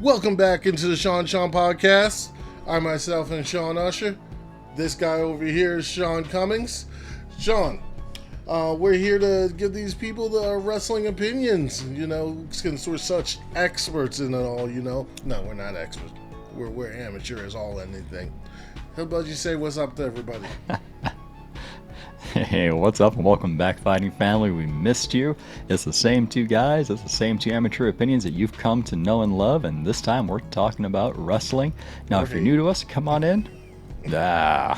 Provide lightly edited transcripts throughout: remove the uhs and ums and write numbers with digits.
Welcome back into the Sean podcast. I myself am Sean Usher. This guy over here is Sean Cummings. Sean, we're here to give these people the wrestling opinions, since we're such experts in it all, No, we're not experts. We're amateur as all anything. How about you say what's up to everybody? Hey, what's up and welcome back, Fighting Family. We missed you. It's the same two guys, it's the same two amateur opinions that you've come to know and love, and this time we're talking about wrestling. Now, if you're new to us, come on in. Yeah.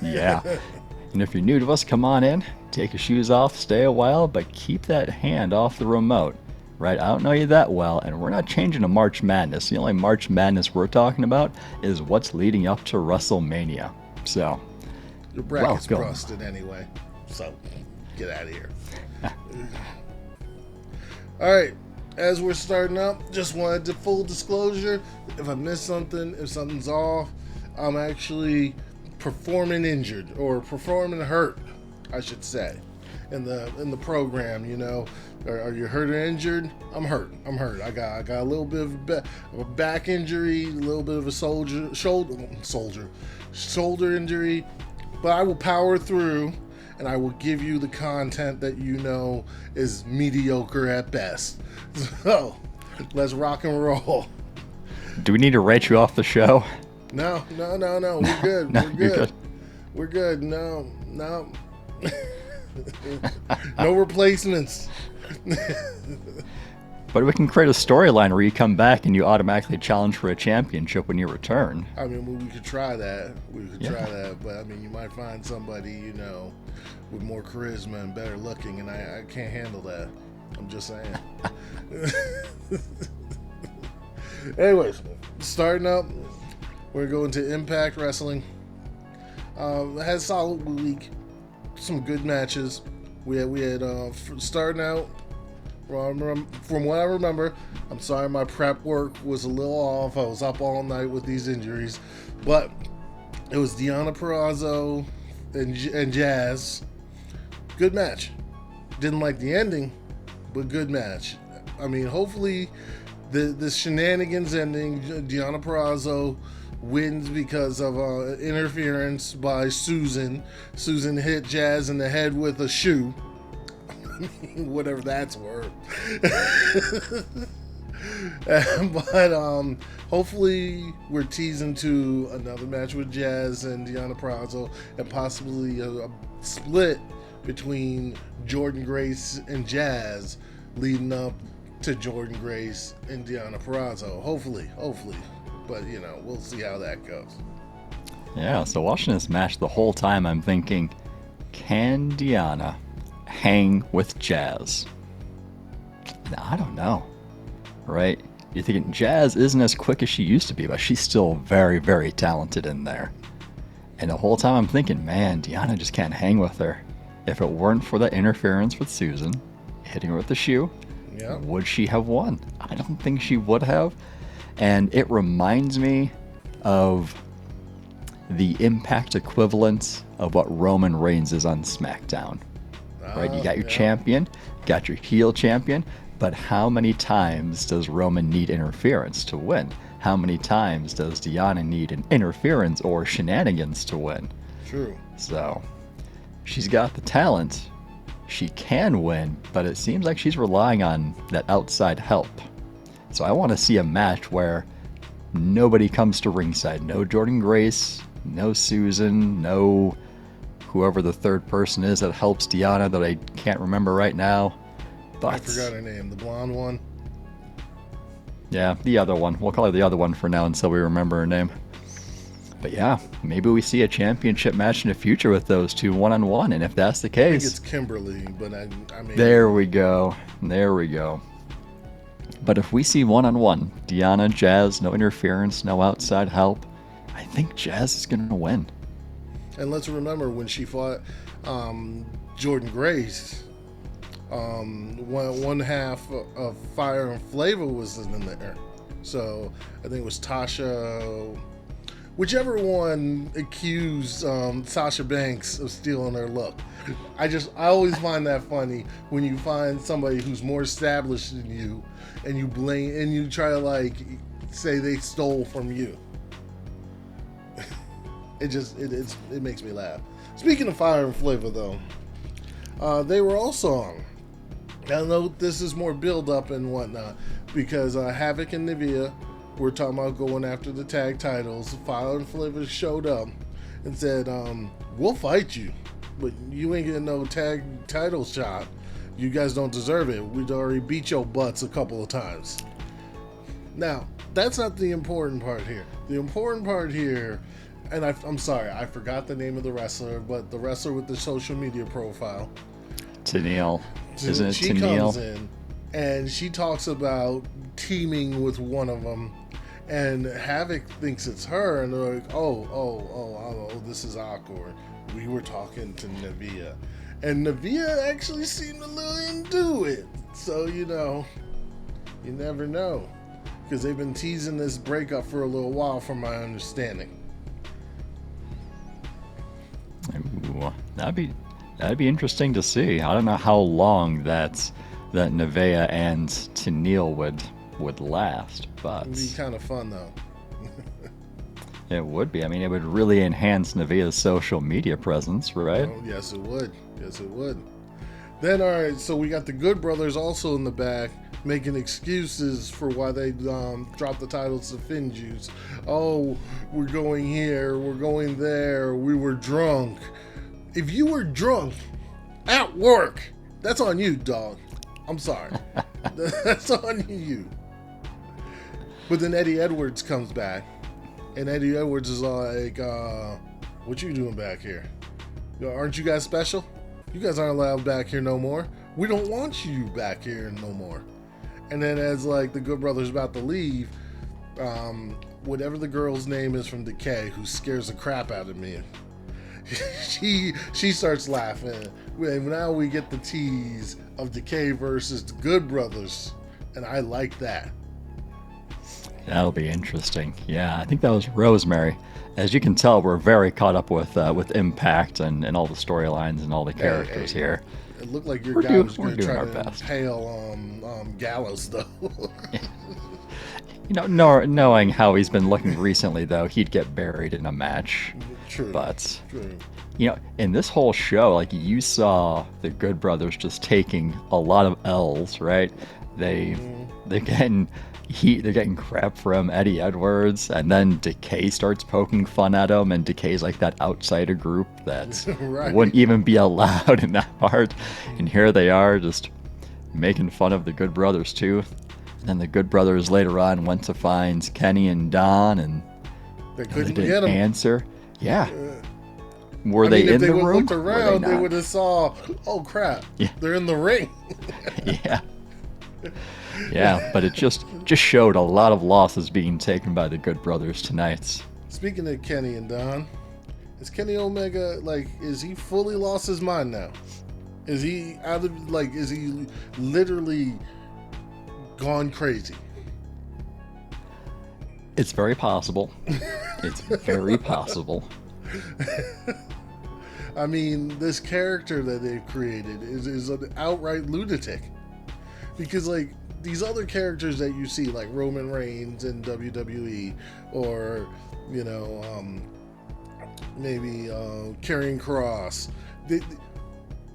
And if you're new to us, come on in, take your shoes off, stay a while, but keep that hand off the remote. Right, I don't know you that well, and we're not changing to March Madness. The only March Madness we're talking about is what's leading up to WrestleMania. So, your bracket's busted anyway, so get out of here. All right, as we're starting up, just wanted to full disclosure. If I missed something, if something's off, I'm actually performing injured or performing hurt, I should say, in the program. Are you hurt or injured? I'm hurt. I got a little bit of a back injury, a little bit of a shoulder injury. But I will power through, and I will give you the content that is mediocre at best. So, let's rock and roll. Do we need to write you off the show? No. We're good. No, We're good. You're good. We're good. No. No replacements. But we can create a storyline where you come back and you automatically challenge for a championship when you return. I mean, we could try that. Try that. But, you might find somebody, with more charisma and better looking, and I can't handle that. I'm just saying. Anyways, starting up, we're going to Impact Wrestling. Had a solid week. Some good matches. We had starting out, from what I remember, I'm sorry my prep work was a little off. I was up all night with these injuries. But it was Deonna Purrazzo and Jazz. Good match. Didn't like the ending, but good match. Hopefully the shenanigans ending, Deonna Purrazzo wins because of interference by Susan. Susan hit Jazz in the head with a shoe. Whatever that's worth. But hopefully we're teasing to another match with Jazz and Deonna Purrazzo, and possibly a split between Jordynne Grace and Jazz, leading up to Jordynne Grace and Deonna Purrazzo. Hopefully. But we'll see how that goes. Yeah, so watching this match the whole time, I'm thinking, can Deonna hang with Jazz? Now, I don't know, right? You're thinking Jazz isn't as quick as she used to be, but she's still very, very talented in there. And the whole time I'm thinking, man, Deonna just can't hang with her. If it weren't for the interference with Susan, hitting her with the shoe, would she have won? I don't think she would have. And it reminds me of the Impact equivalent of what Roman Reigns is on SmackDown. Right? You got your champion, got your heel champion, but how many times does Roman need interference to win? How many times does Deonna need an interference or shenanigans to win? True. So, she's got the talent. She can win, but it seems like she's relying on that outside help. So I want to see a match where nobody comes to ringside. No Jordynne Grace, no Susan, no whoever the third person is that helps Deonna that I can't remember right now. But I forgot her name. The blonde one? Yeah, the other one. We'll call her the other one for now until we remember her name. But yeah, maybe we see a championship match in the future with those two one-on-one, and if that's the case... I think it's Kimberly, but I mean... There we go. But if we see one-on-one, Deonna, Jazz, no interference, no outside help, I think Jazz is going to win. And let's remember when she fought Jordynne Grace, one half of Fire and Flavor was in there. So I think it was Tasha, whichever one accused Sasha Banks of stealing her look. I always find that funny when you find somebody who's more established than you, and you blame and you try to say they stole from you. It makes me laugh. Speaking of fire and flavor, though, they were also on. I know this is more build up and whatnot because Havoc and Nivea were talking about going after the tag titles. Fire and Flavor showed up and said, "We'll fight you, but you ain't getting no tag title shot. You guys don't deserve it. We'd already beat your butts a couple of times." Now, that's not the important part here. The important part here, and I'm sorry, I forgot the name of the wrestler, but the wrestler with the social media profile. Tennille. Isn't it She Tennille? comes in and she talks about teaming with one of them, and Havoc thinks it's her, and they're like, oh, this is awkward. We were talking to Nivea, and Nivea actually seemed a little into it. So, you never know, because they've been teasing this breakup for a little while, from my understanding. Ooh, that'd be interesting to see. I don't know how long that Nevaeh and Tennille would last, but It'd be kind of fun though. it would be. I mean, it would really enhance Nevaeh's social media presence, right? Oh, yes, it would. Yes, it would. Then, all right, so we got the Good Brothers also in the back making excuses for why they dropped the titles to Finjuice. Oh, we're going here, we're going there, we were drunk. If you were drunk at work, that's on you, dog. I'm sorry. That's on you. But then Eddie Edwards comes back, and Eddie Edwards is like, what you doing back here? Aren't you guys special? You guys aren't allowed back here no more. We don't want you back here no more. And then as like the Good Brothers about to leave, whatever the girl's name is from Decay, who scares the crap out of me, she starts laughing. And now we get the tease of Decay versus the Good Brothers, and I like that. That'll be interesting. Yeah, I think that was Rosemary. As you can tell, we're very caught up with Impact and all the storylines and all the characters here. It looked like your guy was going to try our to best. impale Gallows, though. Knowing how he's been looking recently, though, he'd get buried in a match. True. But, True. In this whole show, like, you saw the Good Brothers just taking a lot of L's, right? They're getting crap from Eddie Edwards, and then Decay starts poking fun at him, and Decay's like that outsider group that Right. wouldn't even be allowed in that part. And here they are just making fun of the Good Brothers too. And then the Good Brothers later on went to find Kenny and Don, and They they couldn't didn't get him. answer. Yeah. Were I they mean, in if the they would room? looked Were around, they not? would have saw, oh crap, Yeah. they're in the ring. Yeah. Yeah, but it just showed a lot of losses being taken by the Good Brothers tonight. Speaking of Kenny and Don, is Kenny Omega, like, is he fully lost his mind now? Is he is he literally gone crazy? It's very possible. It's very possible. I mean, this character that they've created is an outright lunatic. Because, like, these other characters that you see, like Roman Reigns in WWE, or, maybe Karrion Kross,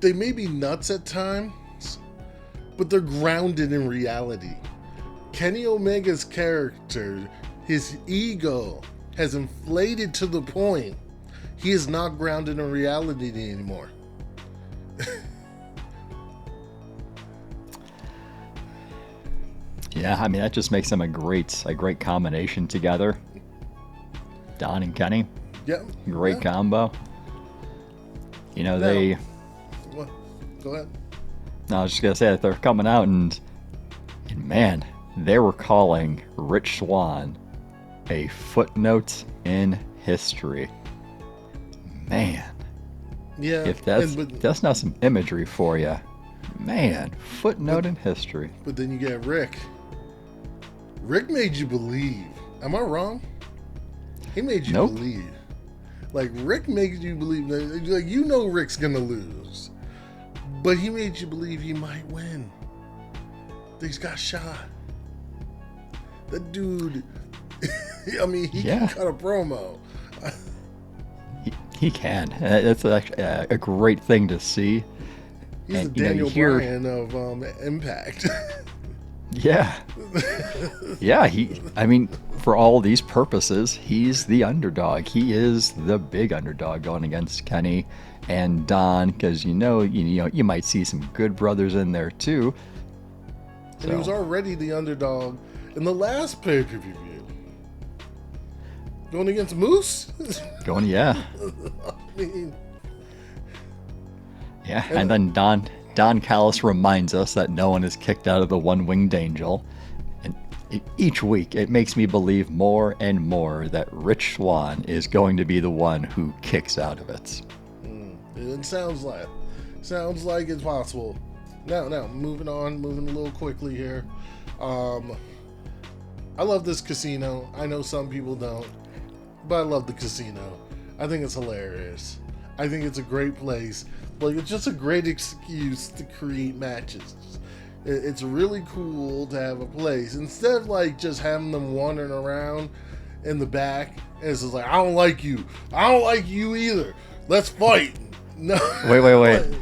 they may be nuts at times, but they're grounded in reality. Kenny Omega's character, his ego has inflated to the point he is not grounded in reality anymore. Yeah, I mean that just makes them a great combination together. Don and Kenny, Yeah, great yeah. combo. They. What? Go ahead. No, I was just gonna say that they're coming out and man, they were calling Rich Swann a footnote in history. Man, Yeah, if that's not some imagery for you, man, footnote in history. but then you get Rick. Rick made you believe. Am I wrong? He made you Nope. believe. Like, Rick made you believe that, like, Rick's gonna lose, but he made you believe he might win. He's got shot. That dude I mean, he can cut a promo. He can. That's actually a great thing to see. He's the Daniel Bryan of Impact. Yeah. Yeah, I mean, for all these purposes, he's the underdog. He is the big underdog going against Kenny and Don, because you might see some good brothers in there too. And he was already the underdog in the last pay-per-view. Going against Moose? Yeah. I mean, yeah, and then Don Callis reminds us that no one is kicked out of the one-winged angel. And each week, it makes me believe more and more that Rich Swann is going to be the one who kicks out of it. It sounds like it's possible. Now, moving a little quickly here. I love this casino. I know some people don't, but I love the casino. I think it's hilarious. I think it's a great place. Like, it's just a great excuse to create matches. It's really cool to have a place. Instead of, like, just having them wandering around in the back, and it's just like, I don't like you. I don't like you either. Let's fight. No. Wait.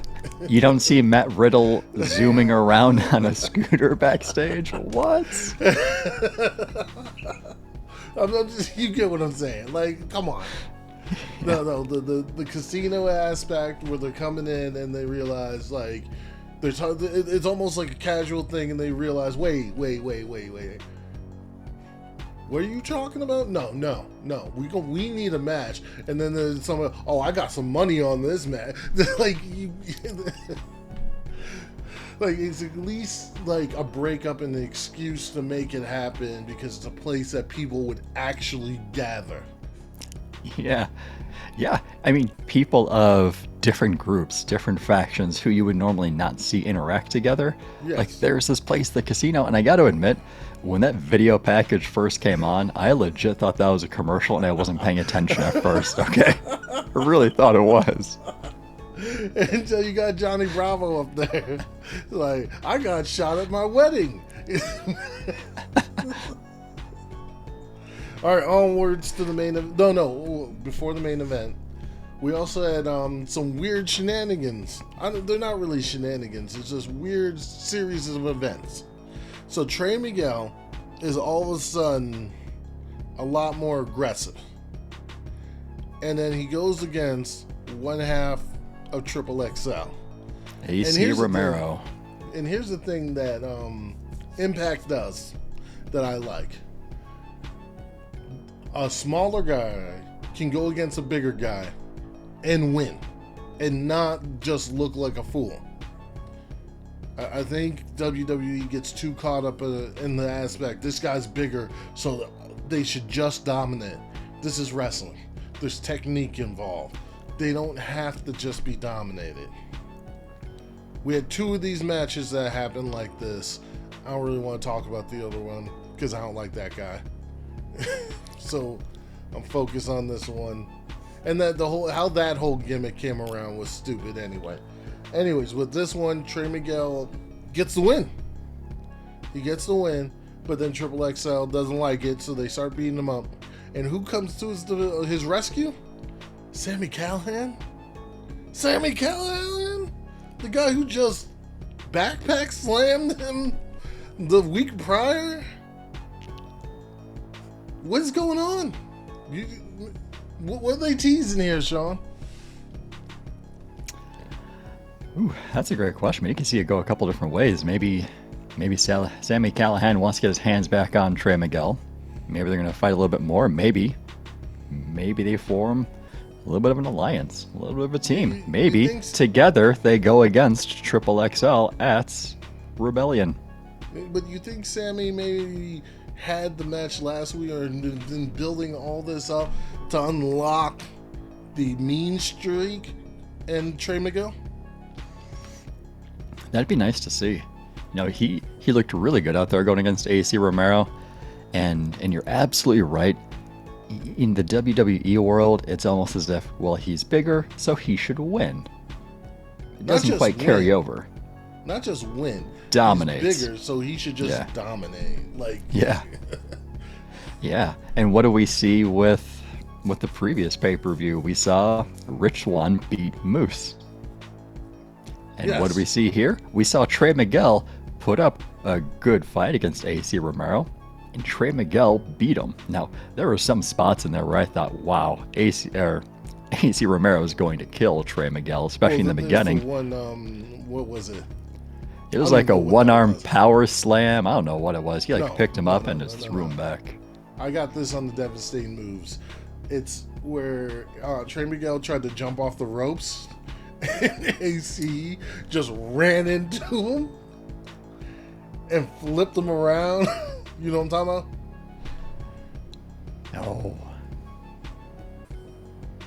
You don't see Matt Riddle zooming around on a scooter backstage? What? You get what I'm saying. Like, come on. No, the casino aspect where they're coming in and they realize, like, it's almost like a casual thing, and they realize, wait. What are you talking about? No. We need a match. And then there's someone, I got some money on this match. Like, like, it's at least like a breakup and an excuse to make it happen, because it's a place that people would actually gather. Yeah. I mean, people of different groups, different factions who you would normally not see interact together. Yes. Like, there's this place, the casino, and I got to admit, when that video package first came on, I legit thought that was a commercial, and I wasn't paying attention at first, okay? I really thought it was. Until you got Johnny Bravo up there. Like, I got shot at my wedding. All right, onwards to the main event. No, before the main event, we also had some weird shenanigans. They're not really shenanigans. It's just weird series of events. So Trey Miguel is all of a sudden a lot more aggressive. And then he goes against one half of Triple XL. AC Romero. And here's the thing that Impact does that I like. A smaller guy can go against a bigger guy and win, and not just look like a fool. I think WWE gets too caught up in the aspect, this guy's bigger, so they should just dominate. This is wrestling. There's technique involved. They don't have to just be dominated. We had 2 of these matches that happened like this. I don't really want to talk about the other one because I don't like that guy. So I'm focused on this one. And that how that whole gimmick came around was stupid anyway. Anyways, with this one, Trey Miguel gets the win. He gets the win, but then Triple XL doesn't like it, so they start beating him up. And who comes to his rescue? Sami Callihan? Sami Callihan? The guy who just backpack slammed him the week prior? What's going on? What are they teasing here, Sean? Ooh, that's a great question. You can see it go a couple different ways. Maybe Sami Callihan wants to get his hands back on Trey Miguel. Maybe they're going to fight a little bit more. Maybe they form a little bit of an alliance, a little bit of a team. Maybe together they go against Triple XL at Rebellion. But you think Sami maybe had the match last week, or been building all this up to unlock the mean streak in Trey Miguel? That'd be nice to see. He looked really good out there going against AC Romero, and you're absolutely right. In the WWE world, it's almost as if, well, he's bigger, so he should win. It doesn't quite carry over. Not just win. Dominate. He's bigger, so he should just dominate. Like, yeah. Yeah, and what do we see with the previous pay-per-view? We saw Rich Swann beat Moose. And what do we Yes. see here? We saw Trey Miguel put up a good fight against AC Romero, and Trey Miguel beat him. Now, there were some spots in there where I thought, wow, AC Romero is going to kill Trey Miguel, especially in the There's beginning. the one, what was it? It was I like don't a even know what that one-arm was. power slam. I don't know what it was. He like No, picked him no, up no, and no, just no, threw no. him back. I got this on the devastating moves. It's where Trey Miguel tried to jump off the ropes, and AC just ran into him and flipped him around. You know what I'm talking about? No.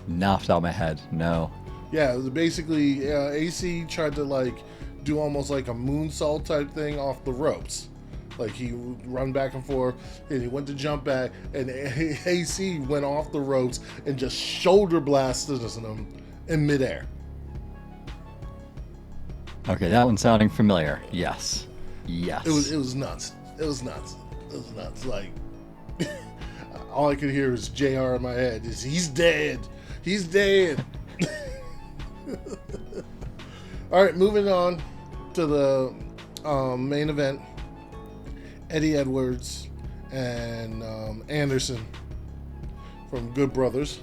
Knocked out my head. No. Yeah, it was basically AC tried to like do almost like a moonsault type thing off the ropes. Like he would run back and forth, and he went to jump back, and AC went off the ropes and just shoulder blasted him in midair. Okay, that one's sounding familiar. Yes. Yes. It was nuts. It was nuts. It was nuts. Like all I could hear was JR in my head is he's dead. He's dead. All right, moving on to the main event. Eddie Edwards and Anderson from Good Brothers.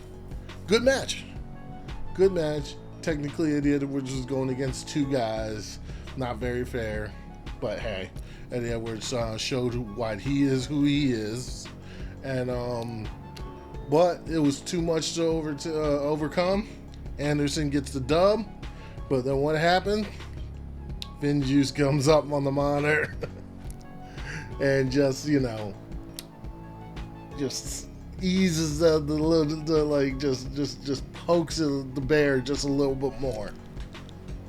Good match. Good match. Technically, Eddie Edwards was going against two guys. Not very fair. But hey, Eddie Edwards showed why he is who he is. And but it was too much to overcome. Anderson gets the dub. But then what happened? Finn Juice comes up on the monitor. And just, you know, just eases just pokes the bear just a little bit more.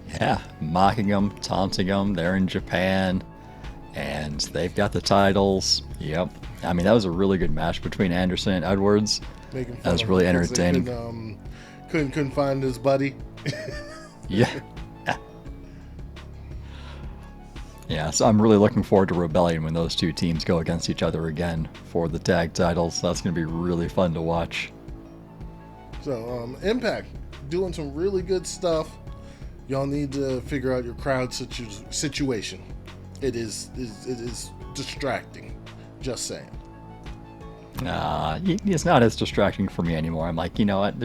Yeah, mocking them, taunting them. They're in Japan, and they've got the titles. Yep. I mean, that was a really good match between Anderson and Edwards. Making fun That was of really him 'cause they entertaining. couldn't find his buddy. Yeah. Yeah, so I'm really looking forward to Rebellion when those two teams go against each other again for the tag titles. That's going to be really fun to watch. So Impact doing some really good stuff. Y'all need to figure out your crowd situation. It is distracting. Just saying. It's not as distracting for me anymore. I'm like, you know what?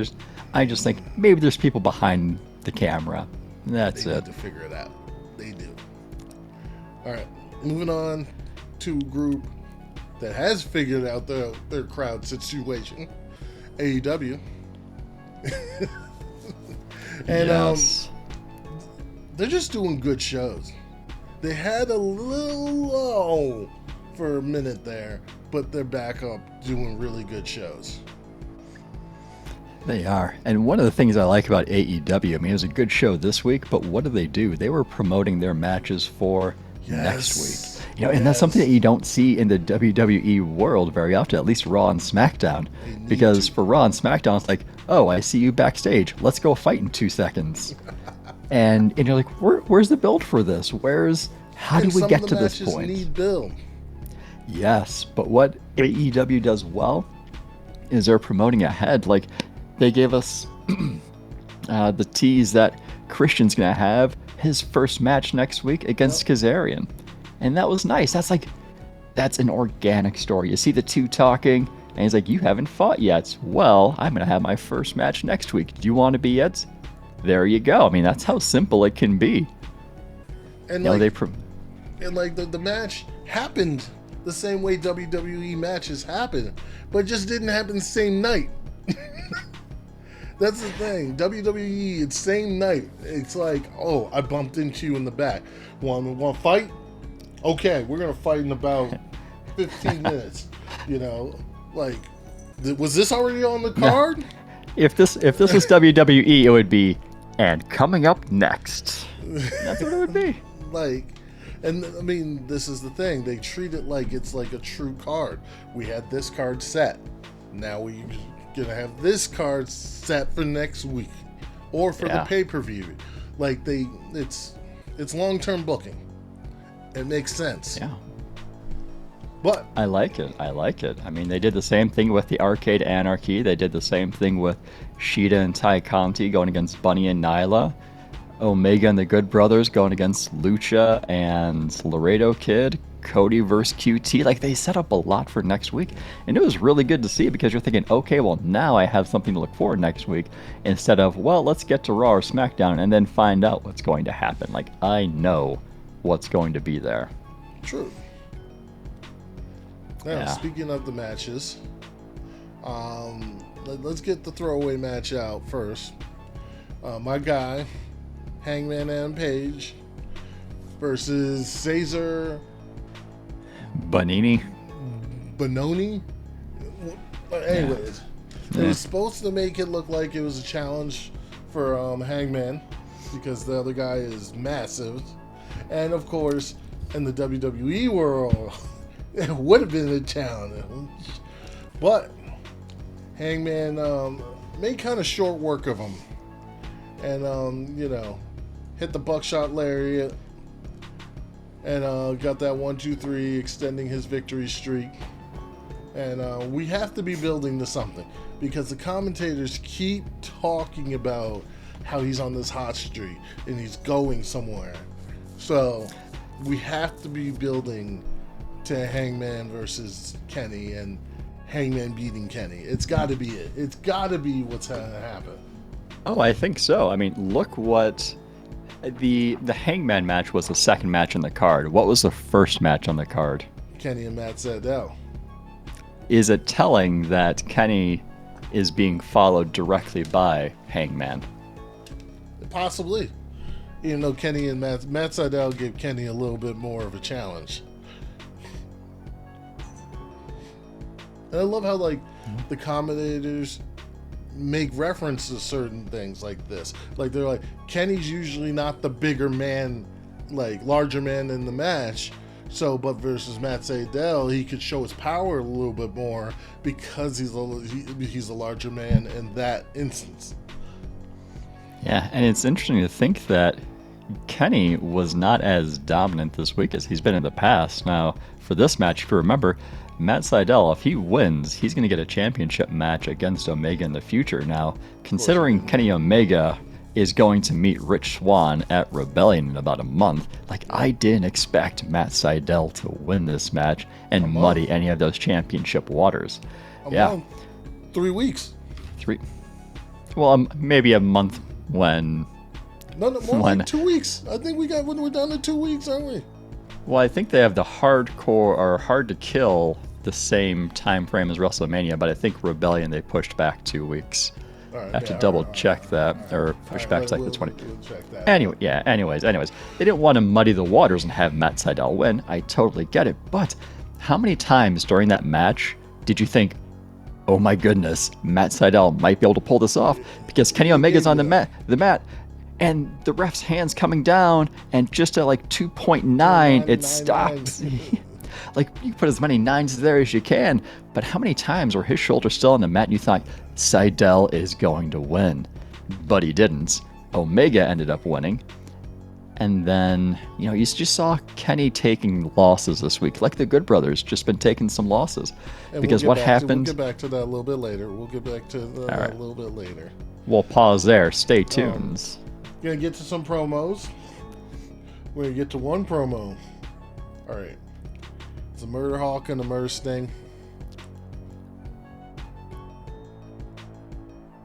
I just think maybe there's people behind the camera. That's They it. need to figure it out. They do. All right, moving on to a group that has figured out their crowd situation, AEW. And Yes. they're just doing good shows. They had a little low for a minute there, but they're back up doing really good shows. They are. And one of the things I like about AEW, I mean, it was a good show this week, but what do? They were promoting their matches for next week. You know, and that's something that you don't see in the WWE world very often, at least Raw and SmackDown. Because for Raw and SmackDown, it's like, oh, I see you backstage. Let's go fight in 2 seconds. and you're like, where's the build for this? How do we get to this point? Need build. Yes, but what AEW does well is they're promoting ahead. Like, they gave us the tease that Christian's going to have his first match next week against Kazarian. And that was nice. That's an organic story. You see the two talking, and he's like, you haven't fought yet. Well, I'm going to have my first match next week. Do you want to be it? There you go. I mean, that's how simple it can be. And You know, the match happened the same way WWE matches happen, but just didn't happen the same night. That's the thing. WWE, it's same night. It's like, oh, I bumped into you in the back. Want to fight? Okay, we're gonna fight in about 15 minutes. You know, like, was this already on the card? If this was WWE, it would be, and coming up next. That's what it would be. Like, and I mean, this is the thing. They treat it like it's like a true card. We had this card set. Now we're gonna have this card set for next week, or for the pay-per-view. Like it's long-term booking. It makes sense. Yeah. But I like it. I like it. I mean, they did the same thing with the Arcade Anarchy. They did the same thing with Sheeta and Ty Conti going against Bunny and Nyla. Omega and the Good Brothers going against Lucha and Laredo Kid. Cody versus QT. Like, they set up a lot for next week. And it was really good to see because you're thinking, okay, well, now I have something to look forward next week instead of, well, let's get to Raw or SmackDown and then find out what's going to happen. Like, I know what's going to be there. true. Now, Yeah. speaking of the matches, let's get the throwaway match out first. My guy, Hangman Adam Page, versus Cesar Bonini. Bononi. Anyways, it was supposed to make it look like it was a challenge for Hangman because the other guy is massive, and of course, in the WWE world, it would have been a challenge, but Hangman made kind of short work of him, and hit the buckshot lariat. And got that 1-2-3, extending his victory streak. And we have to be building to something because the commentators keep talking about how he's on this hot streak and he's going somewhere. So we have to be building to Hangman versus Kenny and Hangman beating Kenny. It's got to be it. It's got to be what's going to happen. Oh, I think so. I mean, look what the Hangman match was the second match on the card. What was the first match on the card? Kenny and Matt Sydal. Is it telling that Kenny is being followed directly by Hangman? Possibly. Even though Kenny and Matt Sydal gave Kenny a little bit more of a challenge. And I love how, like, the commentators make reference to certain things like this. Like, they're like, Kenny's usually not the bigger man, like, larger man in the match. So, but versus Matt Sydal, he could show his power a little bit more because he's a larger man in that instance. Yeah, and it's interesting to think that Kenny was not as dominant this week as he's been in the past. Now, for this match, if you remember, Matt Sydal, if he wins, he's going to get a championship match against Omega in the future. Now, considering Kenny Omega is going to meet Rich Swann at Rebellion in about a month, like, I didn't expect Matt Sydal to win this match and muddy any of those championship waters. A month, 3 weeks. Well, maybe a month when... No, more like 2 weeks. I think we're down to 2 weeks, aren't we? Well, I think they have the hardcore or hard to kill the same time frame as WrestleMania, but I think Rebellion they pushed back 2 weeks. I have to double check that, or push back to like the 20. We'll check that. Anyway, yeah. Anyways, they didn't want to muddy the waters and have Matt Sydal win. I totally get it, but how many times during that match did you think, "Oh my goodness, Matt Sydal might be able to pull this off"? Because Kenny Omega's on the mat, and the ref's hands coming down, and just at like 2.9, it stops. Like, you put as many nines there as you can, but how many times were his shoulders still on the mat and you thought, Sydal is going to win? But he didn't. Omega ended up winning. And then, you just saw Kenny taking losses this week. Like the Good Brothers, just been taking some losses. And because what happened... We'll get back to that a little bit later. A little bit later. We'll pause there. Stay tuned. Gonna get to some promos. We're gonna get to one promo. All right. It's a Murder Hawk and a Murder Sting.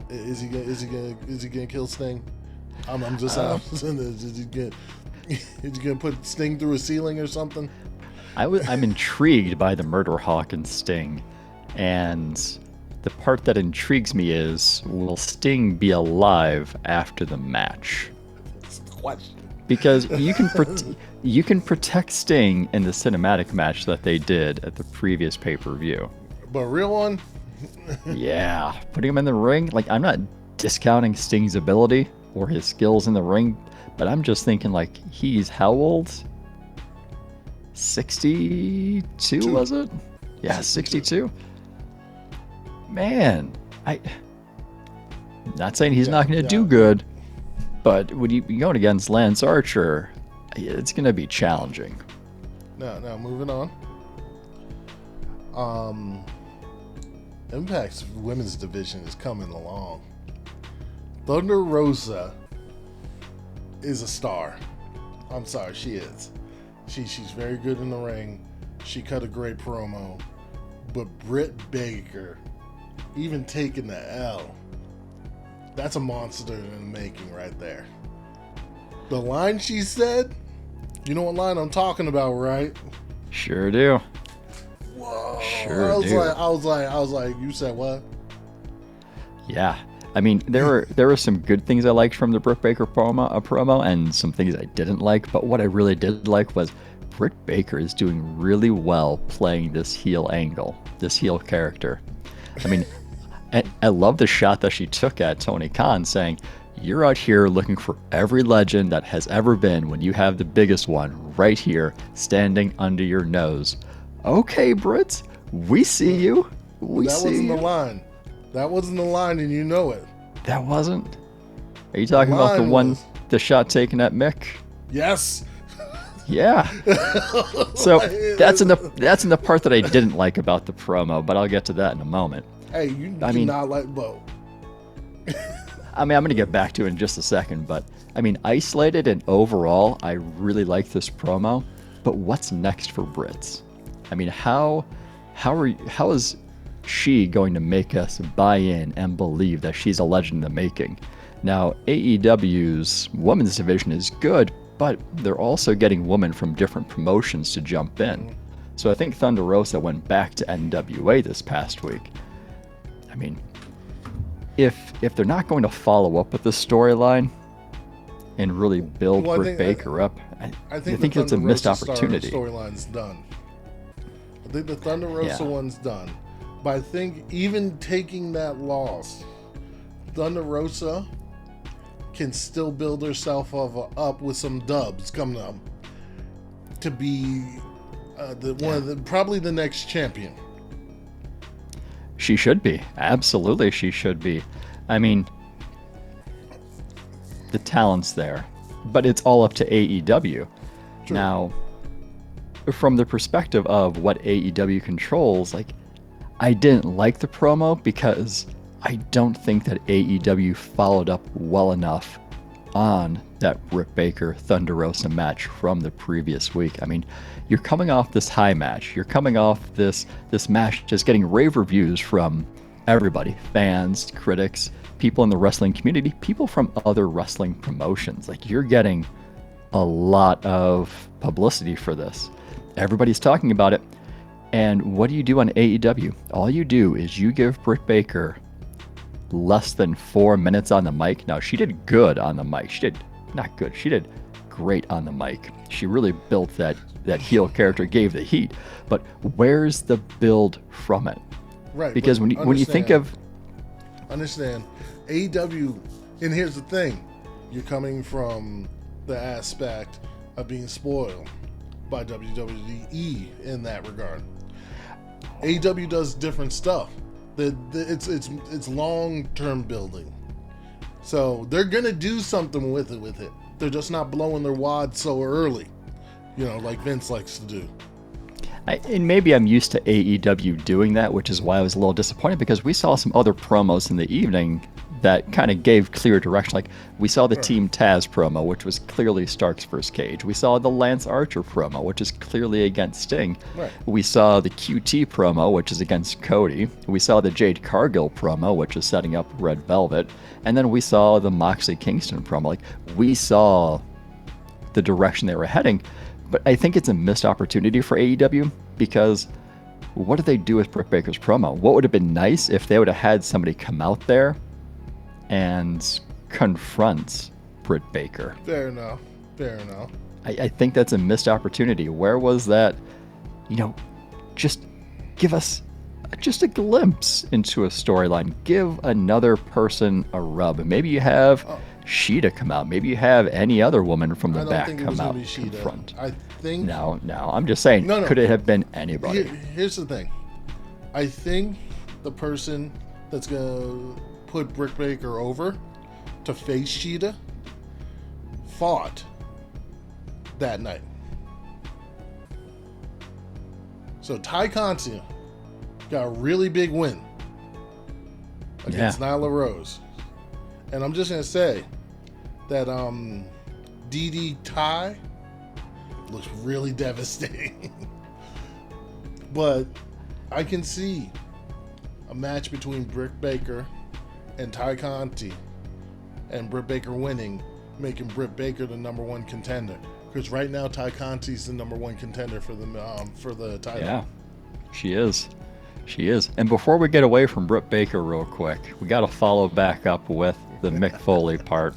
Is he gonna kill Sting? I'm just asking. Is he gonna put Sting through a ceiling or something? I'm intrigued by the Murder Hawk and Sting, and the part that intrigues me is, will Sting be alive after the match? That's the question. Because you can protect Sting in the cinematic match that they did at the previous pay-per-view. But a real one? Yeah, putting him in the ring, like, I'm not discounting Sting's ability or his skills in the ring, but I'm just thinking, like, he's how old? 62, was it? Yeah, 62. Man, not saying he's not going to do good, but when you be going against Lance Archer, it's going to be challenging. Now, moving on. Um, Impact's women's division is coming along. Thunder Rosa is a star. I'm sorry, she is. She's very good in the ring. She cut a great promo. But Britt Baker, even taking the L, that's a monster in the making right there. The line she said, you know what line I'm talking about, right? Sure do. Whoa! Sure I was do. like, you said what? Yeah. I mean, there were some good things I liked from the Britt Baker promo, and some things I didn't like. But what I really did like was Britt Baker is doing really well playing this heel angle, this heel character. I mean, I love the shot that she took at Tony Khan, saying, "You're out here looking for every legend that has ever been when you have the biggest one right here standing under your nose." Okay, Britt, we see you. We that see wasn't you. the line. That wasn't the line, and you know it. That wasn't. Are you talking about the shot taken at Mick? Yes. Yeah. So that's in the part that I didn't like about the promo, but I'll get to that in a moment. Hey, you do not like Bo. I mean, I'm going to get back to it in just a second, but I mean, isolated and overall, I really like this promo. But what's next for Brits? I mean, how is she going to make us buy in and believe that she's a legend in the making? Now, AEW's women's division is good, but they're also getting women from different promotions to jump in. So I think Thunder Rosa went back to NWA this past week. I mean, if they're not going to follow up with this storyline and really build Britt Baker up, I think it's a missed opportunity. Storyline's done. I think the Thunder Rosa one's done. But I think even taking that loss, Thunder Rosa can still build herself up with some dubs coming up to be probably the next champion. She should be. Absolutely, she should be. I mean, the talent's there, but it's all up to AEW. True. Now, from the perspective of what AEW controls, like, I didn't like the promo because I don't think that AEW followed up well enough on that Britt Baker Thunder Rosa match from the previous week. I mean, you're coming off this high match. You're coming off this match just getting rave reviews from everybody, fans, critics, people in the wrestling community, people from other wrestling promotions. Like, you're getting a lot of publicity for this. Everybody's talking about it. And what do you do on AEW? All you do is you give Britt Baker less than 4 minutes on the mic. Now, she did good on the mic. She did not good. She did great on the mic. She really built that heel character, gave the heat. But where's the build from it? Right. Because when you think of... Understand. AEW, and here's the thing. You're coming from the aspect of being spoiled by WWE in that regard. AEW does different stuff. It's long-term building. So they're gonna do something with it. They're just not blowing their wad so early, like Vince likes to do. And maybe I'm used to AEW doing that, which is why I was a little disappointed, because we saw some other promos in the evening that kind of gave clear direction. Like, we saw the Team Taz promo, which was clearly Stark's first Cage. We saw the Lance Archer promo, which is clearly against Sting. Right. We saw the QT promo, which is against Cody. We saw the Jade Cargill promo, which is setting up Red Velvet. And then we saw the Moxley Kingston promo. Like, we saw the direction they were heading. But I think it's a missed opportunity for AEW, because what do they do with Britt Baker's promo? What would have been nice if they would have had somebody come out there and confront Britt Baker. Fair enough. I think that's a missed opportunity. Where was that? Just give us just a glimpse into a storyline. Give another person a rub. Maybe you have Sheeta come out. Maybe you have any other woman from the back come out in front. I think... No. I'm just saying, could it have been anybody? Here's the thing. I think the person that's going to put Britt Baker over to face Sheeta fought that night. So Ty Conti got a really big win against Nyla Rose. And I'm just going to say that DD Ty looks really devastating. But I can see a match between Britt Baker and Ty Conti, and Britt Baker winning, making Britt Baker the number one contender. Because right now Ty Conti's the number one contender for the title. Yeah, she is. She is. And before we get away from Britt Baker real quick, we got to follow back up with the Mick Foley part.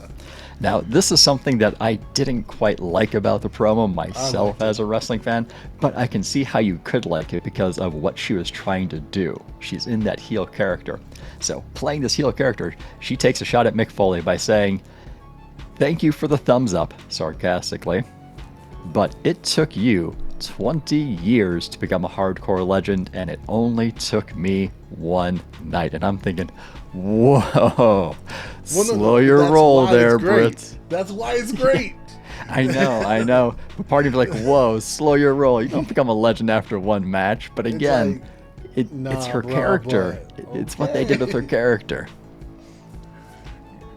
Now, this is something that I didn't quite like about the promo myself as a wrestling fan, but I can see how you could like it because of what she was trying to do. She's in that heel character. So, playing this heel character, she takes a shot at Mick Foley by saying, "Thank you for the thumbs up," sarcastically, "but it took you 20 years to become a hardcore legend, and it only took me one night." And I'm thinking, whoa, slow your roll there, Britt. That's why it's great. I know. But part of me like, whoa, slow your roll. You don't become a legend after one match. But again, it's her character. It's what they did with her character.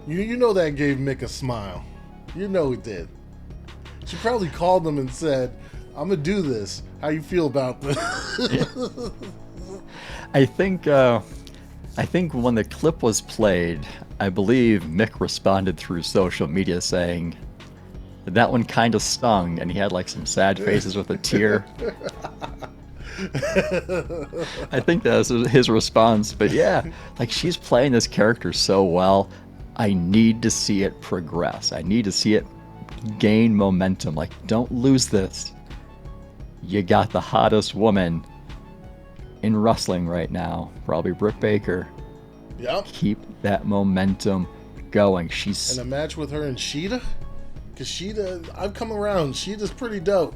You know that gave Mick a smile. You know it did. She probably called him and said, "I'm going to do this. How you feel about this?" I think when the clip was played, I believe Mick responded through social media saying, "That one kind of stung," and he had like some sad faces with a tear. I think that was his response. But yeah, like she's playing this character so well. I need to see it progress. I need to see it gain momentum. Like, don't lose this. You got the hottest woman in wrestling right now, probably Britt Baker. Yep. Keep that momentum going. And a match with her and Sheeta? Because Sheeta, I've come around. Sheeta's pretty dope.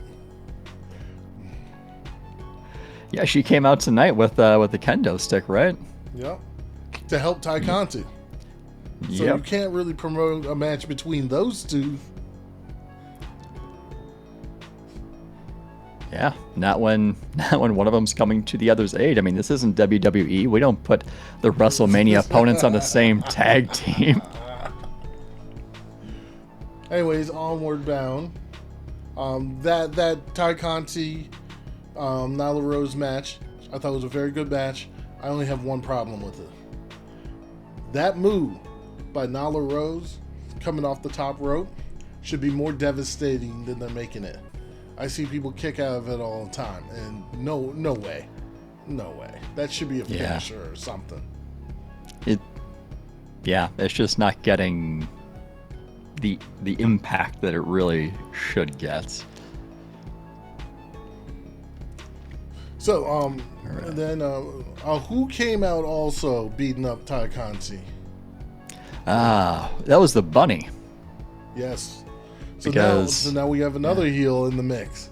Yeah, she came out tonight with the kendo stick, right? Yep. To help Ty Conti. So you can't really promote a match between those two. Yeah, not when one of them's coming to the other's aid. I mean, this isn't WWE. We don't put the WrestleMania opponents on the same tag team. Anyways, onward bound. That Ty Conti, Nyla Rose match, I thought was a very good match. I only have one problem with it. That move by Nyla Rose coming off the top rope should be more devastating than they're making it. I see people kick out of it all the time, and no way. That should be a finisher or something. It's just not getting the impact that it really should get. So, then who came out also beating up Ty Conti? That was the Bunny. Yes. So now we have another heel in the mix.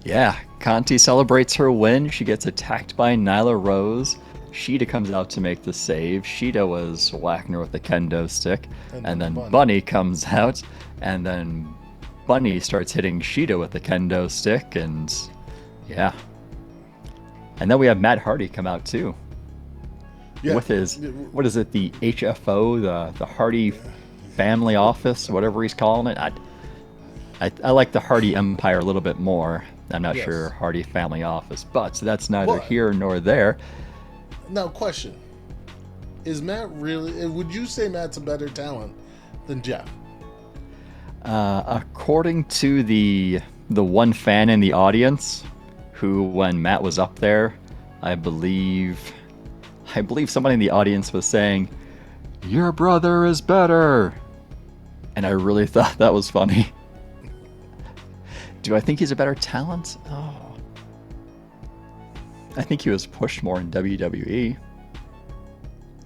Yeah, Conti celebrates her win. She gets attacked by Nyla Rose. Sheeta comes out to make the save. Sheeta was whacking her with the kendo stick. And then Bunny comes out, and then Bunny starts hitting Sheeta with the kendo stick, and yeah. And then we have Matt Hardy come out too. Yeah. With his, what is it, the HFO, the Hardy Family Office, whatever he's calling it. I like the Hardy Empire a little bit more. I'm not sure Hardy Family Office, but that's neither here nor there. Now, question: is Matt really? Would you say Matt's a better talent than Jeff? According to the one fan in the audience, who when Matt was up there, I believe someone in the audience was saying, "Your brother is better," and I really thought that was funny. Do I think he's a better talent? Oh. I think he was pushed more in WWE.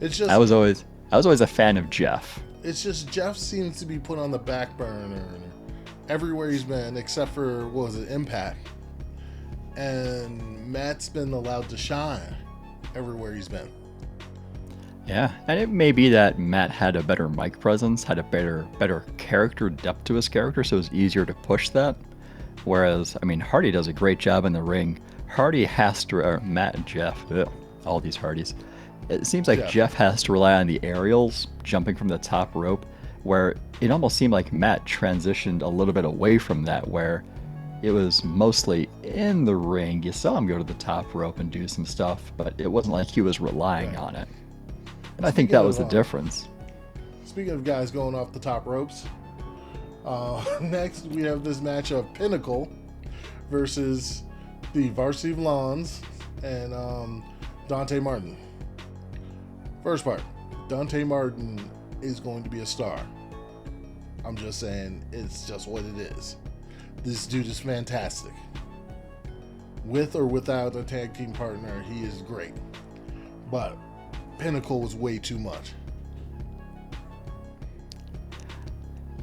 It's just I was always a fan of Jeff. It's just Jeff seems to be put on the back burner everywhere he's been, except for Impact. And Matt's been allowed to shine everywhere he's been. Yeah, and it may be that Matt had a better mic presence, had a better character depth to his character, so it was easier to push that. Whereas, I mean, Hardy does a great job in the ring Hardy has to, or Matt and Jeff, ugh, all these Hardys. It seems like Jeff. Jeff has to rely on the aerials, jumping from the top rope, where it almost seemed like Matt transitioned a little bit away from that, where it was mostly in the ring. You saw him go to the top rope and do some stuff, but it wasn't like he was relying Right. on it. And I think that was the difference. Speaking of guys going off the top ropes, next we have this match of Pinnacle versus the Varsity Blondes and Dante Martin. First part, Dante Martin is going to be a star. I'm just saying, it's just what it is. This dude is fantastic. With or without a tag team partner, he is great. But Pinnacle was way too much.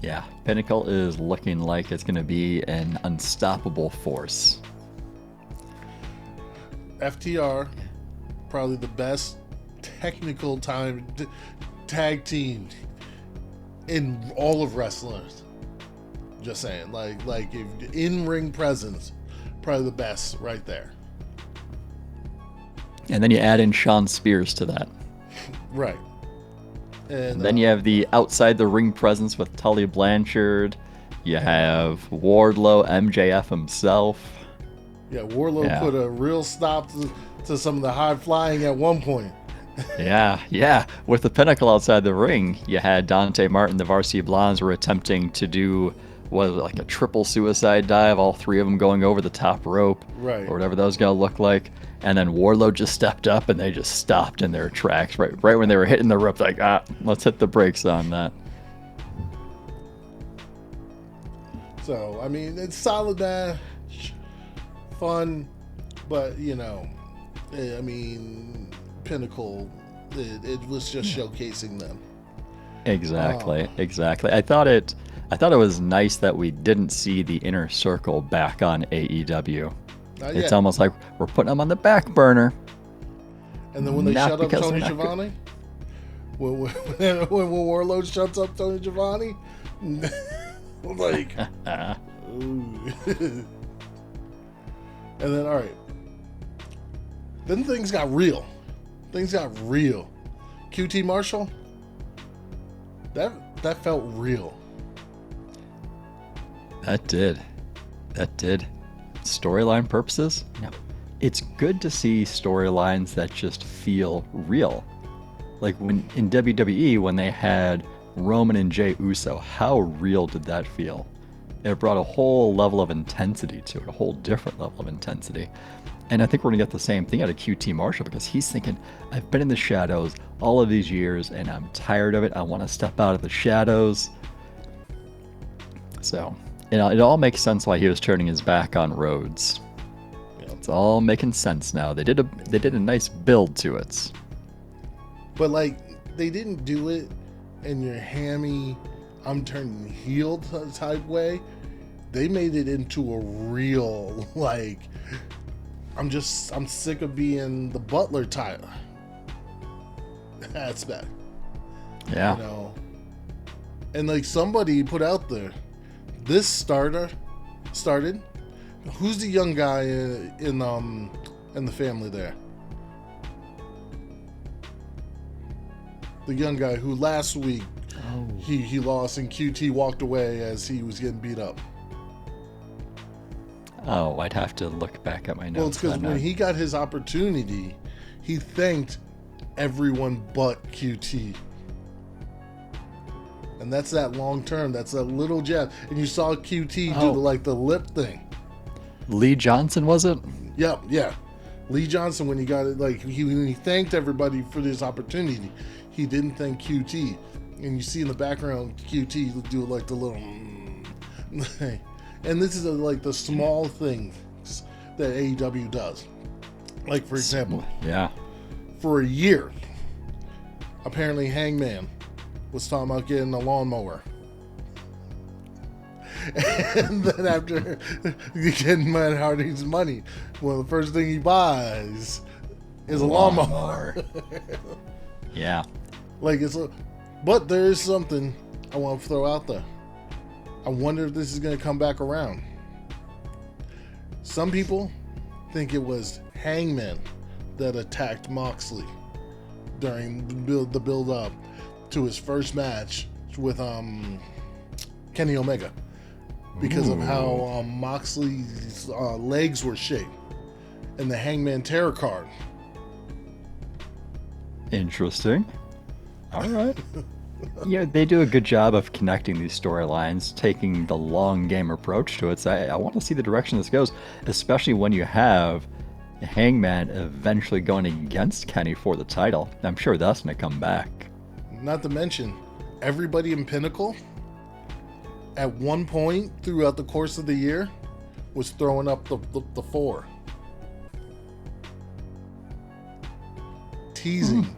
Yeah, Pinnacle is looking like it's going to be an unstoppable force. FTR, probably the best technical tag team in all of wrestling. Just saying, like if in-ring presence, probably the best right there. And then you add in Sean Spears to that. Right. And Then you have the outside the ring presence with Tully Blanchard. You have Wardlow, MJF himself. Yeah, Wardlow put a real stop to some of the high flying at one point. Yeah. With the Pinnacle outside the ring, you had Dante Martin, the Varsity Blondes were attempting to do, what was it, like a triple suicide dive, all three of them going over the top rope. Right. Or whatever that was going to look like. And then Wardlow just stepped up and they just stopped in their tracks right when they were hitting the rope, like, let's hit the brakes on that. So, I mean, it's solid match, fun, but, I mean, Pinnacle, it was just showcasing them. Exactly. I thought it was nice that we didn't see the Inner Circle back on AEW. It's almost like we're putting them on the back burner. And then when they shut up Tony Schiavone, when Warlord shuts up Tony Schiavone, like, ooh. And then, all right, then things got real. QT Marshall, that felt real. That did. Storyline purposes, no. It's good to see storylines that just feel real. Like when in WWE, when they had Roman and Jey Uso, how real did that feel? It brought a whole level of intensity to it, a whole different level of intensity. And I think we're going to get the same thing out of QT Marshall because he's thinking, I've been in the shadows all of these years and I'm tired of it. I want to step out of the shadows. So, it all makes sense why he was turning his back on Rhodes. It's all making sense now. They did a nice build to it. But like, they didn't do it in your hammy, I'm turning heel type way. They made it into a real, like, I'm sick of being the butler type aspect. Yeah. And like somebody put out there, this started. Who's the young guy in the family there? The young guy who last week he lost and QT walked away as he was getting beat up. Oh, I'd have to look back at my notes. Well, it's because when he got his opportunity, he thanked everyone but QT. And that's that long term. That's a little jab. And you saw QT do the lip thing. Lee Johnson, was it? Yep, yeah. Lee Johnson, when he got it, like when he thanked everybody for this opportunity, he didn't thank QT. And you see in the background, QT do like the little. And this is like the small things that AEW does. Like, for example, for a year, apparently Hangman was talking about getting a lawnmower. And then after getting Matt Hardy's money, well, the first thing he buys is a lawnmower. Yeah. Like, but there is something I want to throw out there. I wonder if this is going to come back around. Some people think it was Hangman that attacked Moxley during the build up to his first match with Kenny Omega, because of how Moxley's legs were shaped and the Hangman Terror card. Interesting. All right. Yeah, they do a good job of connecting these storylines, taking the long game approach to it. So I want to see the direction this goes, especially when you have Hangman eventually going against Kenny for the title. I'm sure that's going to come back. Not to mention, everybody in Pinnacle, at one point throughout the course of the year, was throwing up the 4. Teasing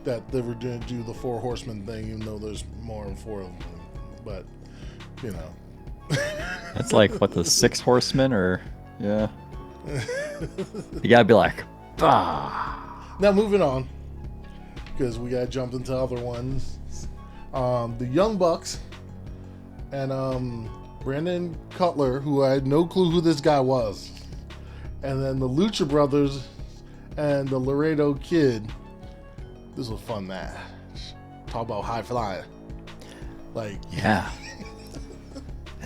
that they were going to do the 4 horsemen thing, even though there's more than 4 of them. But, you know. That's like, what, the 6 horsemen? Or, yeah. You gotta be like, bah. Now, moving on, because we got jumped into other ones. The Young Bucks and Brandon Cutler, who I had no clue who this guy was. And then the Lucha Brothers and the Laredo Kid. This was a fun match. Talk about high flying. Like, yeah.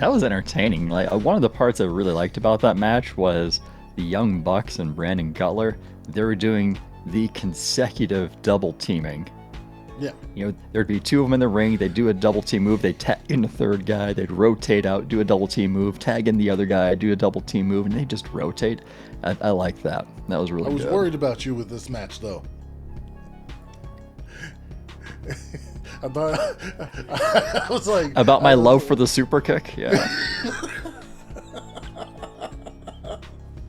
That was entertaining. Like, one of the parts I really liked about that match was the Young Bucks and Brandon Cutler. They were doing the consecutive double teaming. Yeah. You know, there'd be 2 of them in the ring. They'd do a double team move. They'd tag in the third guy. They'd rotate out, do a double team move, tag in the other guy, do a double team move, and they just rotate. I like that. That was really good. I was worried about you with this match, though. I thought I was like about my love for the super kick. Yeah.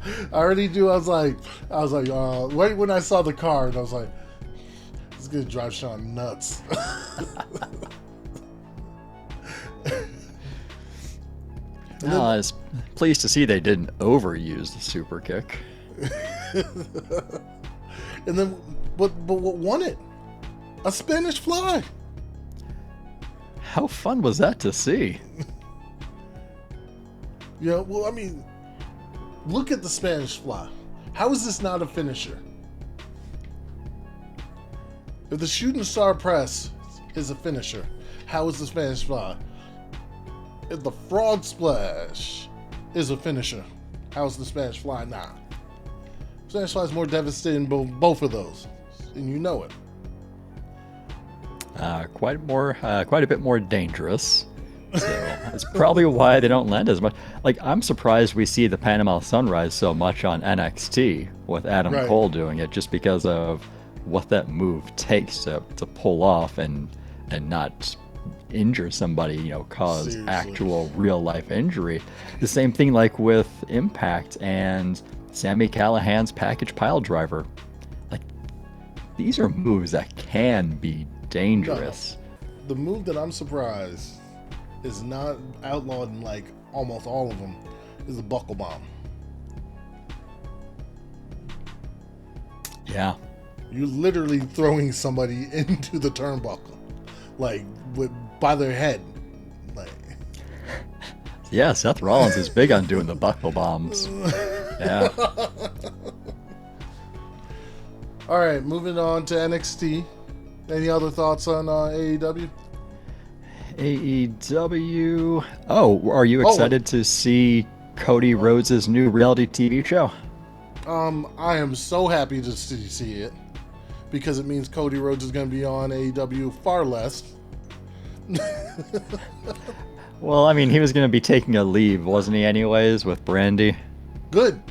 I already do. I was like, right when I saw the card, I was like, this is gonna drive Sean nuts. I was pleased to see they didn't overuse the super kick. And then, but what won it? A Spanish fly. How fun was that to see? Yeah, well, I mean, look at the Spanish fly. How is this not a finisher? If the shooting star press is a finisher, how is the Spanish fly? If the frog splash is a finisher, how is the Spanish fly not? Spanish fly is more devastating than both of those, and you know it. Quite a bit more dangerous. So that's probably why they don't land as much. Like, I'm surprised we see the Panama Sunrise so much on NXT with Adam Cole doing it, just because of what that move takes to pull off and not injure somebody, you know, cause Seriously. actual real life injury. The same thing like with Impact and Sami Callihan's package pile driver. Like, these are moves that can be dangerous. No, the move that I'm surprised is not outlawed in like almost all of them is the buckle bomb. Yeah. You're literally throwing somebody into the turnbuckle, like by their head. Like, yeah, Seth Rollins is big on doing the buckle bombs. Yeah. All right, moving on to NXT. Any other thoughts on AEW? AEW. Oh, are you excited to see Cody Rhodes' new reality TV show? I am so happy to see it because it means Cody Rhodes is going to be on AEW far less. Well, I mean, he was going to be taking a leave, wasn't he, anyways, with Brandy? Good.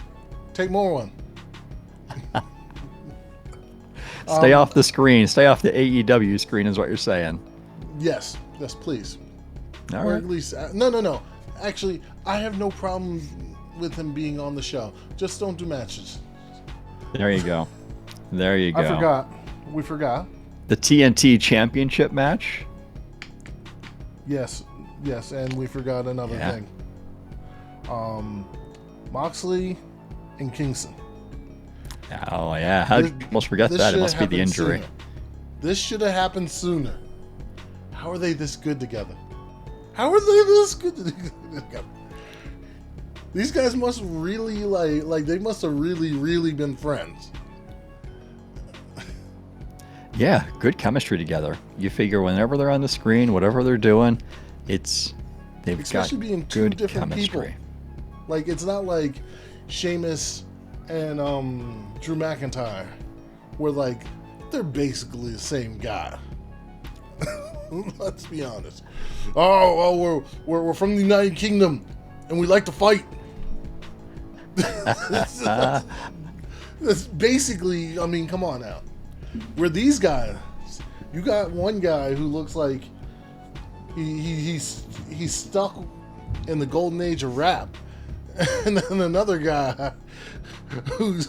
Take more one. Stay off the screen. Stay off the AEW screen is what you're saying. Yes, please. All or right. at least, no. Actually, I have no problem with him being on the show. Just don't do matches. There you go. There you go. I forgot. We forgot. The TNT Championship match? Yes, and we forgot another thing. Moxley and Kingston. Oh, yeah. How did you almost forget that? It must be the injury. Sooner. This should have happened sooner. How are they this good together? How are they this good together? These guys must really like they must have really been friends. Yeah, good chemistry together. You figure whenever they're on the screen, whatever they're doing, they've Especially got being two good different chemistry. people. Like it's not like Sheamus and Drew McIntyre, where like they're basically the same guy. Let's be honest. We're from the United Kingdom, and we like to fight. That's basically. I mean, come on now. Where these guys, you got one guy who looks like he's stuck in the golden age of rap, and then another guy who's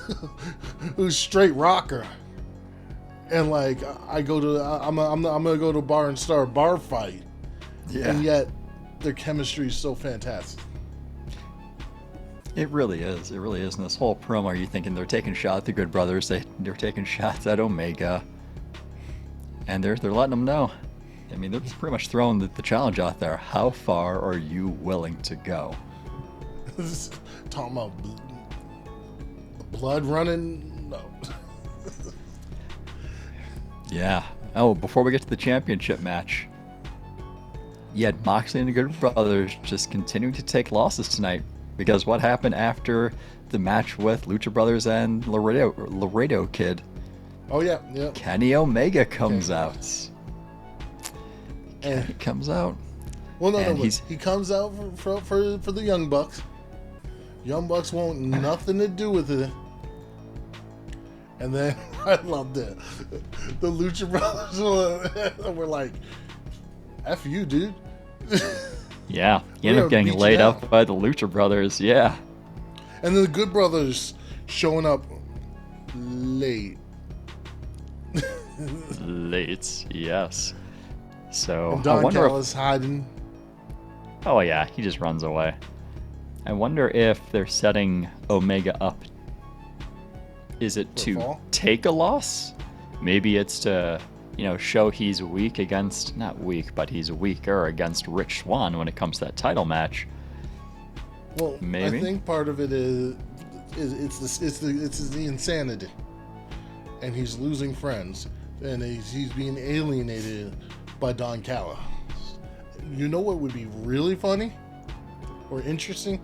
straight rocker. And like I'm gonna go to a bar and start a bar fight, and yet their chemistry is so fantastic. It really is. It really is. And this whole promo, you're thinking they're taking shots at the Good Brothers. They're taking shots at Omega, and they're letting them know. I mean, they're pretty much throwing the challenge out there. How far are you willing to go? Talking about blood running. No. Yeah. Oh, before we get to the championship match, you had Moxley and the Good Brothers just continuing to take losses tonight. Because what happened after the match with Lucha Brothers and Laredo Kid? Oh yeah. Kenny Omega comes out. And he comes out. Well, no. He comes out for the Young Bucks. Young Bucks want nothing to do with it. And then I loved it. The Lucha Brothers were like, "F you, dude." Yeah, he ended up getting laid up by the Lucha Brothers, yeah. And then the Good Brothers showing up late. Late, yes. So, And Don I wonder Callis hiding. Oh yeah, he just runs away. I wonder if they're setting Omega up. Is it to take a loss? Maybe it's to, show he's weak against, not weak, but he's weaker against Rich Swann when it comes to that title match. Well, maybe. I think part of it is it's the insanity, and he's losing friends, and he's being alienated by Don Callis. You know what would be really funny or interesting?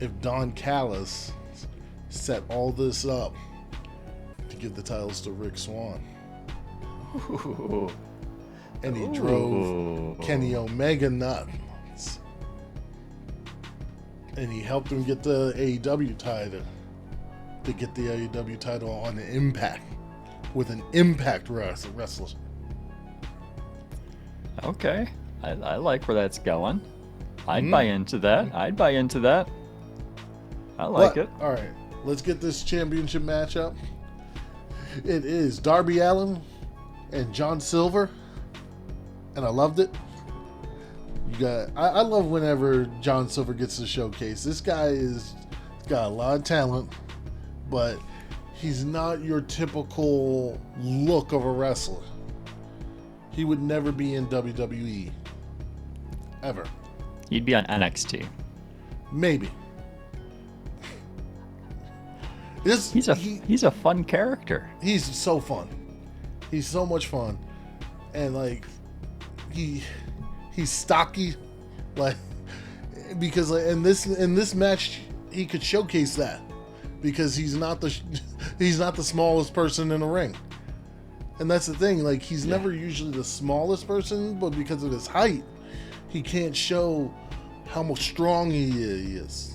If Don Callis set all this up to give the titles to Rick Swann. Ooh. And he drove Kenny Omega nuts. And he helped him get the AEW title. To get the AEW title on the Impact. With an Impact wrestler. Okay. I like where that's going. I'd buy into that. I like it. Alright. Let's get this championship match up. It is Darby Allin and John Silver, and I loved it. I love whenever John Silver gets to showcase. This guy is got a lot of talent, but he's not your typical look of a wrestler. He would never be in WWE. Ever. He'd be on NXT. Maybe. He's a fun character. He's so fun. He's so much fun, and like he's stocky, like because like, in this match he could showcase that because he's not the smallest person in the ring, and that's the thing. Like he's never usually the smallest person, but because of his height, he can't show how much strong he is.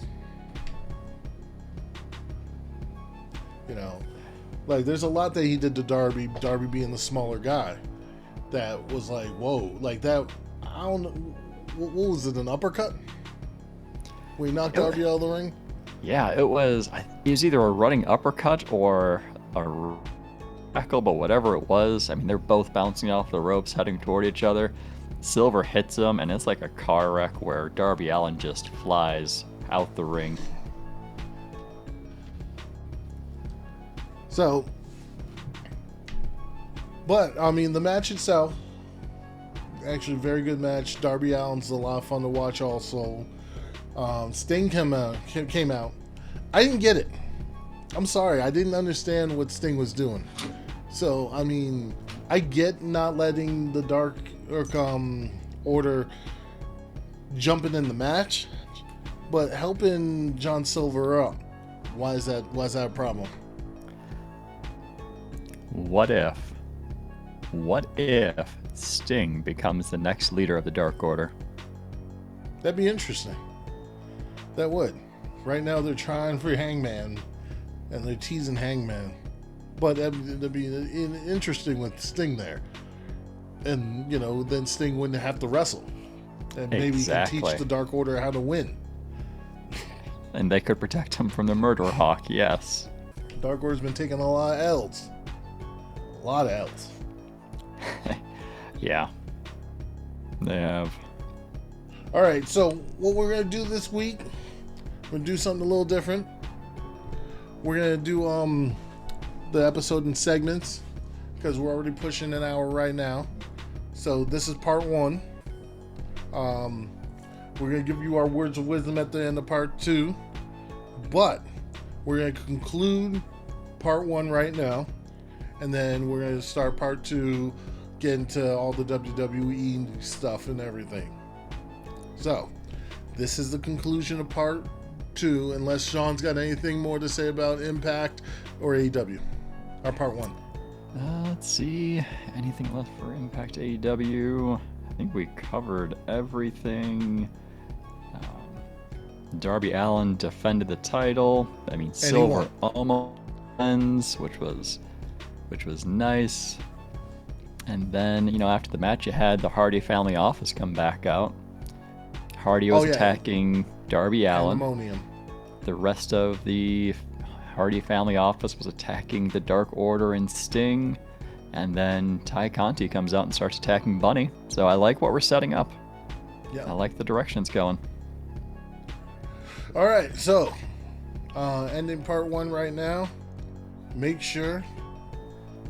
Like there's a lot that he did to Darby being the smaller guy, that was like, whoa, like that. I don't know, what was it, an uppercut? When he knocked Darby out of the ring? Yeah, it was either a running uppercut or a tackle, but whatever it was, I mean, they're both bouncing off the ropes, heading toward each other. Silver hits him, and it's like a car wreck where Darby Allin just flies out the ring. So, but I mean, the match itself, Actually, very good match. Darby Allin's a lot of fun to watch. Also, Sting came out. I didn't get it. I'm sorry, I didn't understand what Sting was doing. So, I mean, I get not letting the Dark Order jumping in the match, but helping John Silver up. Why is that a problem? What if Sting becomes the next leader of the Dark Order? That'd be interesting. That would. Right now they're trying for Hangman, and they're teasing Hangman. But that'd be interesting with Sting there. And, then Sting wouldn't have to wrestle. And maybe Exactly. he can teach the Dark Order how to win. And they could protect him from the Murder Hawk, yes. Dark Order's been taking a lot of L's. A lot of L's. Yeah. They have. All right, so what we're going to do this week, we're going to do something a little different. We're going to do the episode in segments because we're already pushing an hour right now. So this is part 1. We're going to give you our words of wisdom at the end of part 2. But we're going to conclude part 1 right now. And then we're going to start part 2, get into all the WWE stuff and everything. So, this is the conclusion of part 2, unless Sean's got anything more to say about Impact or AEW. Or part 1. Let's see. Anything left for Impact AEW? I think we covered everything. Darby Allin defended the title. I mean, Silver almost ends, which was nice. And then, after the match, you had the Hardy family office come back out. Hardy was attacking Darby Allin. Pandemonium. The rest of the Hardy family office was attacking the Dark Order and Sting. And then Ty Conti comes out and starts attacking Bunny. So I like what we're setting up. Yeah. I like the direction it's going. All right, so ending part 1 right now. Make sure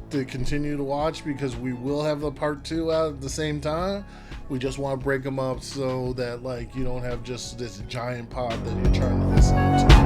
to continue to watch because we will have the part 2 out at the same time. We just want to break them up so that you don't have just this giant pod that you're trying to listen to.